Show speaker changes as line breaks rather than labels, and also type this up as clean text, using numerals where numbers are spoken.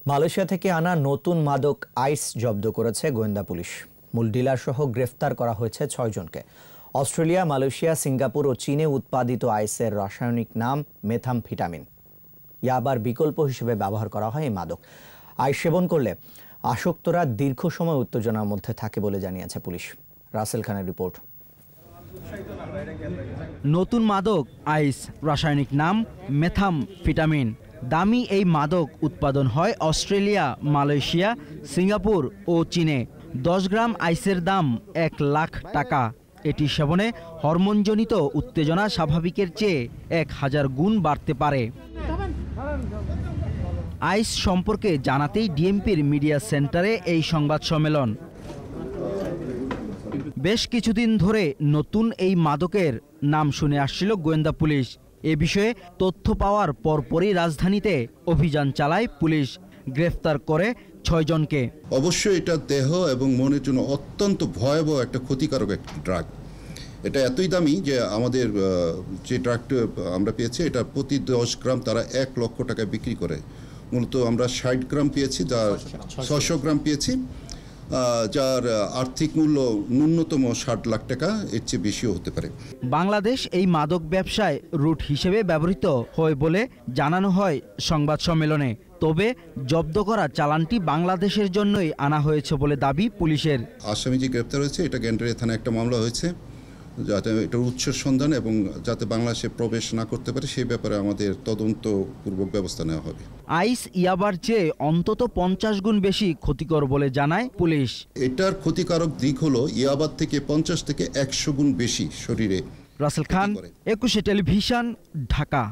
Malaysia থেকে আনা নতুন মাদক আইস জব্দ করেছে গোয়েন্দা পুলিশ। মূল ডিলার সহ গ্রেফতার করা হয়েছে ৬ জনকে। অস্ট্রেলিয়া, মালয়েশিয়া, সিঙ্গাপুর ও চীনে উৎপাদিত আইসের রাসায়নিক নাম মেথামফেটামিন। ইয়াবার বিকল্প হিসেবে ব্যবহার করা হয় এই মাদক। আইস সেবন করলে আসক্তরা দীর্ঘ সময় উত্তেজনার মধ্যে থাকে বলে জানিয়েছে পুলিশ। রাসেল খানের রিপোর্ট।
নতুন মাদক আইস, রাসায়নিক নাম মেথামফেটামিন। দামি এই মাদক উৎপাদন হয় অস্ট্রেলিয়া, মালয়েশিয়া, সিঙ্গাপুর ও চীনে। 10 গ্রাম আইসের দাম 1 লাখ টাকা। এটি সেবনে হরমোনজনিত উত্তেজনা স্বাভাবিকের চেয়ে 1000 গুণ বাড়তে পারে। আইস সম্পর্কে জানাতেই ডিএমপির মিডিয়া সেন্টারে এই সংবাদ সম্মেলন। বেশ কিছুদিন ধরে নতুন এই মাদকের নাম শুনে আসছিল গোয়েন্দা পুলিশ। এ বিষয়ে তথ্য পাওয়ার পরপরই রাজধানীতে অভিযান চালায় পুলিশ। গ্রেফতার করে 6 জনকে।
অবশ্যই এটা দেহ এবং মনের জন্য অত্যন্ত ভয়াবহ একটা ক্ষতিকারক একটা ড্রাগ। এটা এতই দামি যে আমাদের যে ড্রাগটা আমরা পেয়েছি এটা প্রতি 10 গ্রাম তারা 1 লক্ষ টাকায় বিক্রি করে। মূলত আমরা 60 গ্রাম পেয়েছি, যা 600 গ্রাম পেয়েছি, যার আর্থিক মূল্য ন্যূনতম 60 লাখ টাকা, এর চেয়ে বেশিও হতে পারে।
বাংলাদেশ এই মাদক ব্যবসায় রুট হিসেবে ব্যবহৃত হয় বলে জানানো হয় সংবাদ সম্মেলনে। তবে জব্দ করা চালানটি বাংলাদেশের জন্যই আনা হয়েছে বলে দাবি পুলিশের।
আসামি যে গ্রেপ্তার হয়েছে এটা গ্যান্টারি থানায় একটা মামলা হয়েছে, যাতে এটার উৎসের সন্ধান এবং যাতে বাংলাদেশে প্রবেশ না করতে পারে সেই ব্যাপারে আমাদের তদন্তপূর্বক ব্যবস্থা নেওয়া হবে।
আইস ইয়াবার চেয়ে অন্তত 50 গুণ বেশি ক্ষতিকর বলে জানায় পুলিশ।
এটার ক্ষতিকারক দিক হলো ইয়াবার থেকে 50 থেকে 100 গুণ বেশি শরীরে।
রাসেল খান, 21 টেলিভিশন, ঢাকা।